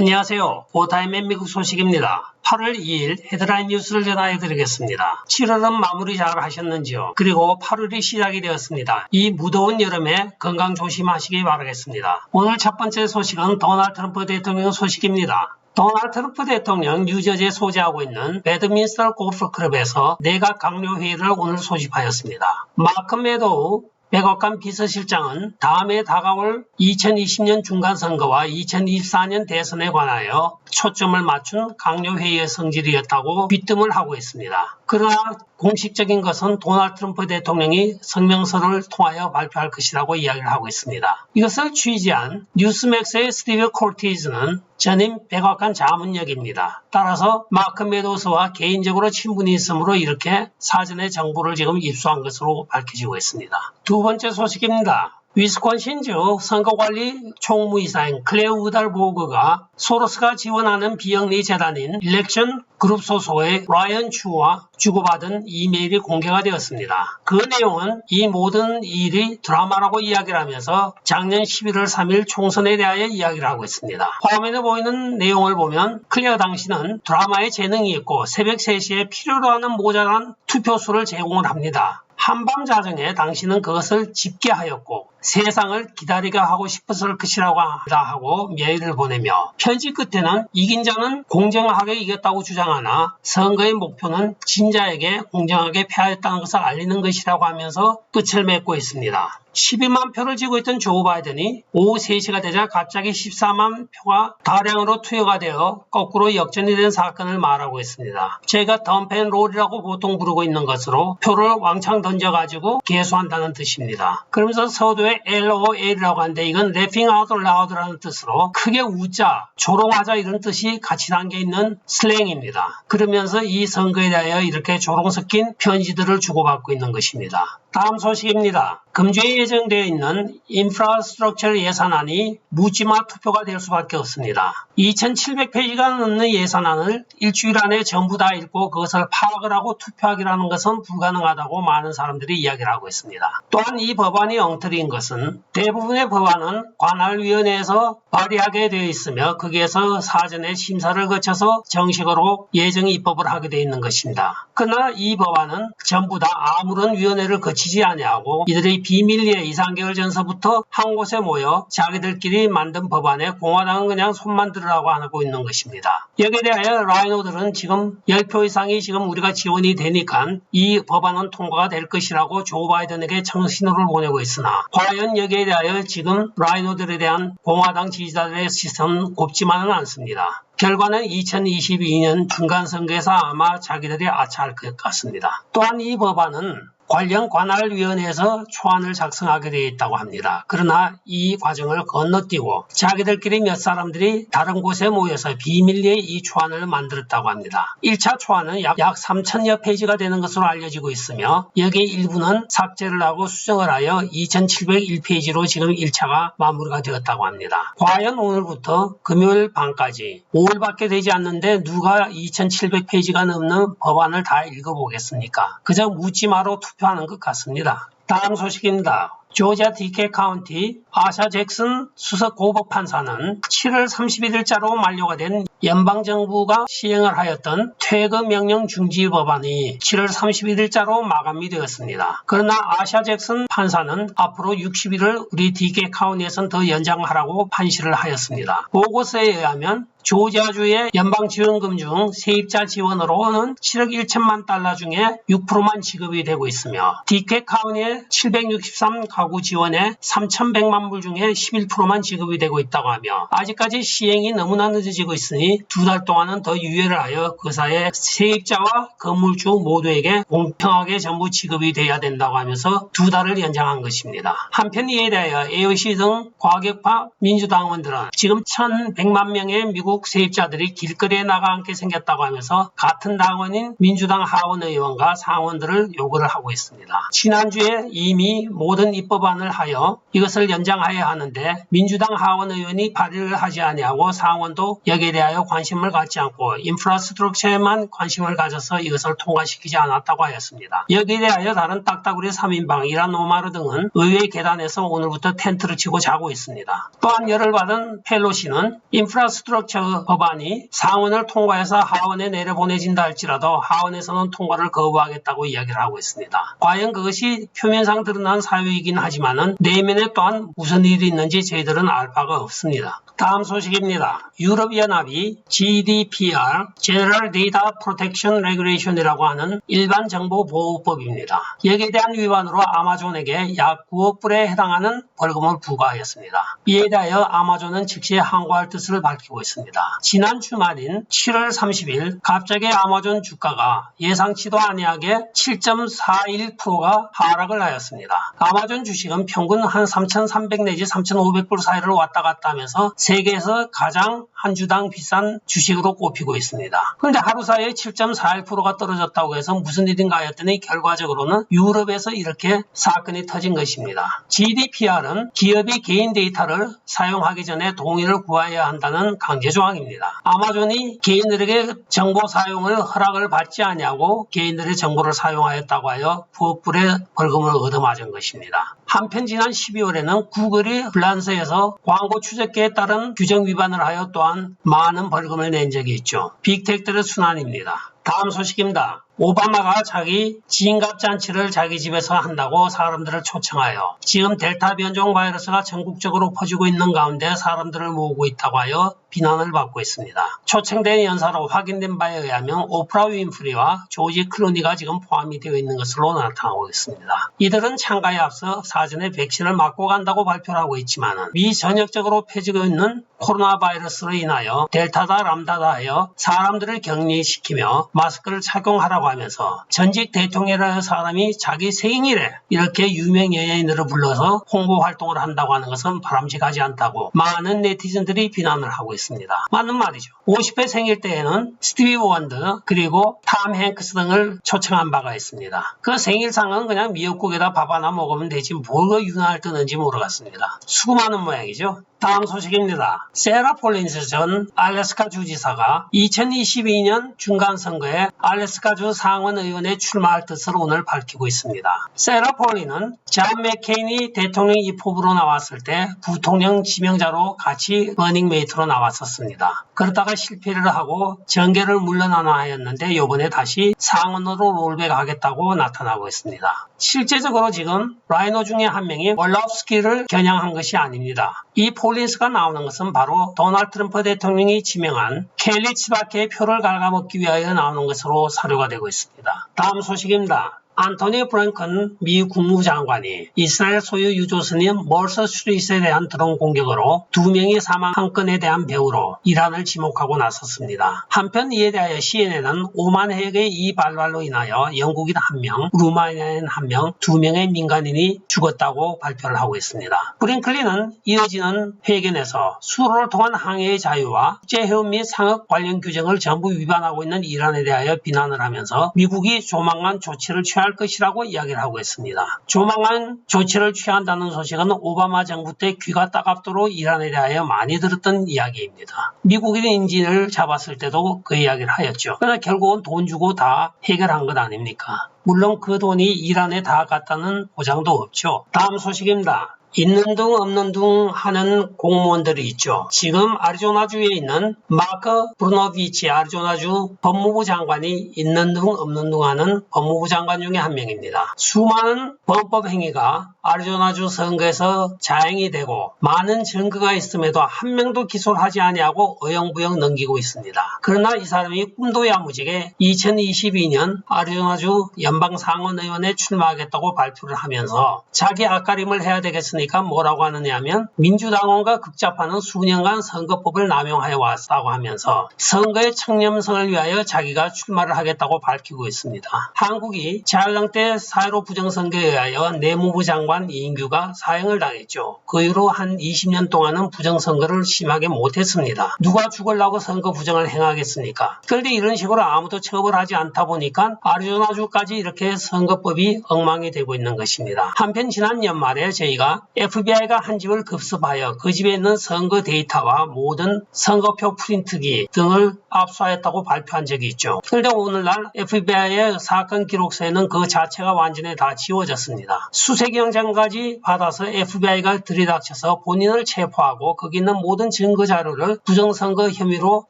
안녕하세요. 오타임의 미국 소식입니다. 8월 2일 헤드라인 뉴스를 전해드리겠습니다. 7월은 마무리 잘 하셨는지요? 그리고 8월이 시작이 되었습니다. 이 무더운 여름에 건강 조심하시기 바라겠습니다. 오늘 첫 번째 소식은 도널드 트럼프 대통령 소식입니다. 도널드 트럼프 대통령 뉴저지에 소재하고 있는 배드민스터 골프클럽에서 내각 강요회의를 오늘 소집하였습니다. 마크 메도우 백악관 비서실장은 다음에 다가올 2020년 중간선거와 2024년 대선에 관하여 초점을 맞춘 강요회의의 성질이었다고 빗뜸을 하고 있습니다. 그러나 공식적인 것은 도널드 트럼프 대통령이 성명서를 통하여 발표할 것이라고 이야기를 하고 있습니다. 이것을 취재한 뉴스맥스의 스티브 콜티즈는 전임 백악관 자문역입니다. 따라서 마크 메도스와 개인적으로 친분이 있으므로 이렇게 사전에 정보를 지금 입수한 것으로 밝혀지고 있습니다. 두 번째 소식입니다. 위스콘신주 선거관리 총무이사인 클레어 우달보그가 소로스가 지원하는 비영리 재단인 일렉션 그룹 소속의 라이언 추와 주고받은 이메일이 공개가 되었습니다. 그 내용은 이 모든 일이 드라마라고 이야기를 하면서 작년 11월 3일 총선에 대하여 이야기를 하고 있습니다. 화면에 보이는 내용을 보면 클레어 당신은 드라마에 재능이 있고 새벽 3시에 필요로 하는 모자란 투표수를 제공을 합니다. 한밤 자정에 당신은 그것을 집계하였고 세상을 기다리게 하고 싶었을 것이라고 하고 메일을 보내며 편지 끝에는 이긴 자는 공정하게 이겼다고 주장하나 선거의 목표는 진 자에게 공정하게 패하였다는 것을 알리는 것이라고 하면서 끝을 맺고 있습니다. 12만 표를 쥐고 있던 조 바이든이 오후 3시가 되자 갑자기 14만 표가 다량으로 투여가 되어 거꾸로 역전이 된 사건을 말하고 있습니다. 제가 덤펜롤이라고 보통 부르고 있는 것으로 표를 왕창 던져가지고 개수한다는 뜻입니다. 그러면서 서두에 LOL이라고 하는데 이건 Laughing Out Loud라는 뜻으로 크게 웃자, 조롱하자 이런 뜻이 같이 담겨있는 슬랭입니다. 그러면서 이 선거에 대하여 이렇게 조롱 섞인 편지들을 주고받고 있는 것입니다. 다음 소식입니다. 금주에 예정되어 있는 인프라스트럭처 예산안이 묻지마 투표가 될 수밖에 없습니다. 2700페이지가 넘는 예산안을 일주일 안에 전부 다 읽고 그것을 파악을 하고 투표하기라는 것은 불가능하다고 많은 사람들이 이야기를 하고 있습니다. 또한 이 법안이 엉터리인 것은 대부분의 법안은 관할위원회에서 발의하게 되어 있으며 거기에서 사전에 심사를 거쳐서 정식으로 예정 입법을 하게 되어 있는 것입니다. 그러나 이 법안은 전부 다 아무런 위원회를 거치지 아니하고 이들의 비밀리에 2~3개월 전서부터 한 곳에 모여 자기들끼리 만든 법안에 공화당은 그냥 손만 들으라고 하고 있는 것입니다. 여기에 대하여 라이노들은 지금 10표 이상이 지금 우리가 지원이 되니까 이 법안은 통과가 될 것이라고 조 바이든에게 청신호를 보내고 있으나 과연 여기에 대하여 지금 라이노들에 대한 공화당 지지자들의 시선은 곱지만은 않습니다. 결과는 2022년 중간선거에서 아마 자기들이 아차할 것 같습니다. 또한 이 법안은 관련 관할위원회에서 초안을 작성하게 되어 있다고 합니다. 그러나 이 과정을 건너뛰고 자기들끼리 몇 사람들이 다른 곳에 모여서 비밀리에 이 초안을 만들었다고 합니다. 1차 초안은 약 3000여 페이지가 되는 것으로 알려지고 있으며 여기에 일부는 삭제를 하고 수정을 하여 2701페이지로 지금 1차가 마무리가 되었다고 합니다. 과연 오늘부터 금요일 밤까지 5일밖에 되지 않는데 누가 2700페이지가 넘는 법안을 다 읽어보겠습니까? 그저 묻지마로 투표하는 것 같습니다. 다음 소식입니다. 조지아 디케 카운티 아샤 잭슨 수석 고법판사는 7월 31일자로 만료가 된 연방정부가 시행을 하였던 퇴거명령 중지 법안이 7월 31일자로 마감이 되었습니다. 그러나 아샤 잭슨 판사는 앞으로 60일을 우리 디케 카운티에선 더 연장하라고 판시를 하였습니다. 보고서에 의하면 조지아주의 연방지원금 중 세입자 지원으로는 7억 1천만 달러 중에 6%만 지급이 되고 있으며 디케 카운티의 763 가구 지원에 3,100만 불 중에 11%만 지급이 되고 있다고 하며 아직까지 시행이 너무나 늦어지고 있으니 2달 동안은 더 유예를 하여 그 사이에 세입자와 건물주 모두에게 공평하게 전부 지급이 돼야 된다고 하면서 2달을 연장한 것입니다. 한편 이에 대하여 AOC 등 과격파 민주당원들은 지금 1,100만 명의 미국 세입자들이 길거리에 나가 앉게 생겼다고 하면서 같은 당원인 민주당 하원 의원과 상원들을 요구를 하고 있습니다. 지난주에 이미 모든 입법안을 하여 이것을 연장해야 하는데 민주당 하원 의원이 발의를 하지 아니하고 상원도 여기에 대하여 대하여 관심을 갖지 않고 인프라스트럭처에만 관심을 가져서 이것을 통과시키지 않았다고 하였습니다. 여기에 대하여 다른 딱따구리 3인방 이란 오마르 등은 의회 계단에서 오늘부터 텐트를 치고 자고 있습니다. 또한 열을 받은 펠로시는 인프라스트럭처 법안이 상원을 통과해서 하원에 내려보내진다 할지라도 하원에서는 통과를 거부하겠다고 이야기를 하고 있습니다. 과연 그것이 표면상 드러난 사유이긴 하지만은 내면에 또한 무슨 일이 있는지 저희들은 알 바가 없습니다. 다음 소식입니다. 유럽연합이 GDPR, General Data Protection Regulation이라고 하는 일반 정보 보호법입니다. 여기에 대한 위반으로 아마존에게 약 9억 불에 해당하는 벌금을 부과하였습니다. 이에 대하여 아마존은 즉시 항고할 뜻을 밝히고 있습니다. 지난 주말인 7월 30일 갑자기 아마존 주가가 예상치도 아니하게 7.41%가 하락을 하였습니다. 아마존 주식은 평균 한 3,300 내지 3,500불 사이를 왔다 갔다 하면서 세계에서 가장 한 주당 비싼 주식으로 꼽히고 있습니다. 그런데 하루 사이에 7.41%가 떨어졌다고 해서 무슨 일인가 했더니 결과적으로는 유럽에서 이렇게 사건이 터진 것입니다. GDPR은 기업이 개인 데이터를 사용하기 전에 동의를 구해야 한다는 강제 조항입니다. 아마존이 개인들에게 정보 사용을 허락을 받지 아니하고 개인들의 정보를 사용하였다고 하여 9억 불의 벌금을 얻어맞은 것입니다. 한편 지난 12월에는 구글이 프랑스에서 광고 추적기에 따른 규정 위반을 하여 또한 많은 벌금을 낸 적이 있죠. 빅텍들의 순환입니다. 다음 소식입니다. 오바마가 자기 지인갑잔치를 자기 집에서 한다고 사람들을 초청하여 지금 델타 변종 바이러스가 전국적으로 퍼지고 있는 가운데 사람들을 모으고 있다고 하여 비난을 받고 있습니다. 초청된 연사로 확인된 바에 의하면 오프라 윈프리와 조지 클루니가 지금 포함이 되어 있는 것으로 나타나고 있습니다. 이들은 참가에 앞서 사전에 백신을 맞고 간다고 발표를 하고 있지만 미전역적으로 퍼지고 있는 코로나 바이러스로 인하여 델타다 람다다 하여 사람들을 격리시키며 마스크를 착용하라고 하면서 전직 대통령이라는 사람이 자기 생일에 이렇게 유명 연예인들을 불러서 홍보 활동을 한다고 하는 것은 바람직하지 않다고 많은 네티즌들이 비난을 하고 있습니다. 맞는 말이죠. 50회 생일 때에는 스티비 원더 그리고 탐 행크스 등을 초청한 바가 있습니다. 그 생일상은 그냥 미역국에다 밥 하나 먹으면 되지 뭘 유난을 뜨는지 모르겠습니다. 수고하는 모양이죠. 다음 소식입니다. 세라 폴린스 전 알래스카 주지사가 2022년 중간선거에 알래스카주 상원의원에 출마할 뜻을 오늘 밝히고 있습니다. 세라 폴린은 존 맥케인이 대통령 입후보로 나왔을 때 부통령 지명자로 같이 러닝메이트로 나왔었습니다. 그러다가 실패를 하고 정계를 물러나나 하였는데 이번에 다시 상원으로 롤백하겠다고 나타나고 있습니다. 실제적으로 지금 라이너 중에 한 명이 월럽스키를 겨냥한 것이 아닙니다. 이 폴린스가 나오는 것은 바로 도널드 트럼프 대통령이 지명한 켈리 치바케의 표를 갉아먹기 위하여 나오는 것으로 사료가 되고 있습니다. 다음 소식입니다. 안토니 블링컨 미 국무장관이 이스라엘 소유 유조선인 멀서 슈릿에 대한 드론 공격으로 2명이 사망한 건에 대한 배후로 이란을 지목하고 나섰습니다. 한편 이에 대하여 CNN은 오만 해역의 이 발발로 인하여 영국인 1명, 루마니아인 1명, 2명의 민간인이 죽었다고 발표를 하고 있습니다. 브링클리는 이어지는 회견에서 수로를 통한 항해의 자유와 국제해운 및 상업 관련 규정을 전부 위반하고 있는 이란에 대하여 비난을 하면서 미국이 조만간 조치를 취할 것이라고 이야기를 하고 있습니다. 조만간 조치를 취한다는 소식은 오바마 정부 때 귀가 따갑도록 이란에 대하여 많이 들었던 이야기입니다. 미국인 인질을 잡았을 때도 그 이야기를 하였죠. 그러나 결국은 돈 주고 다 해결한 것 아닙니까? 물론 그 돈이 이란에 다 갔다는 보장도 없죠. 다음 소식입니다. 있는 둥 없는 둥 하는 공무원들이 있죠. 지금 아리조나주에 있는 마크 브루노비치 아리조나주 법무부 장관이 있는 둥 없는 둥 하는 법무부 장관 중에 한 명입니다. 수많은 범법 행위가 아리조나주 선거에서 자행이 되고 많은 증거가 있음에도 한 명도 기소를 하지 아니하고 어영부영 넘기고 있습니다. 그러나 이 사람이 꿈도 야무지게 2022년 아리조나주 연방상원의원에 출마하겠다고 발표를 하면서 자기 앞가림을 해야 되겠으니까 뭐라고 하느냐 하면 민주당원과 극잡하는 수년간 선거법을 남용하여 왔다고 하면서 선거의 청렴성을 위하여 자기가 출마를 하겠다고 밝히고 있습니다. 한국이 자유당 때 4.15 부정선거에 의하여 내무부 장관 이인규가 사형을 당했죠. 그 이후로 한 20년 동안은 부정선거를 심하게 못했습니다. 누가 죽으려고 선거 부정을 행하겠습니까? 그런데 이런 식으로 아무도 처벌하지 않다 보니까 아리조나주까지 이렇게 선거법이 엉망이 되고 있는 것입니다. 한편 지난 연말에 저희가 FBI가 한 집을 급습하여 그 집에 있는 선거 데이터와 모든 선거표 프린트기 등을 압수하였다고 발표한 적이 있죠. 그런데 오늘날 FBI의 사건 기록서에는 그 자체가 완전히 다 지워졌습니다. 수색 영장까지 받아서 FBI가 들이닥쳐서 본인을 체포하고 거기 있는 모든 증거 자료를 부정선거 혐의로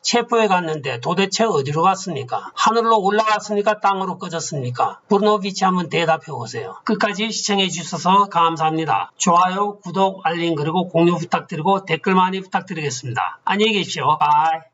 체포해 갔는데 도대체 어디로 갔습니까? 하늘로 올라갔습니까? 땅으로 꺼졌습니까? 브루노비치 한번 대답해 보세요. 끝까지 시청해 주셔서 감사합니다. 좋아요, 구독, 알림 그리고 공유 부탁드리고 댓글 많이 부탁드리겠습니다. 안녕히 계십시오. 바이.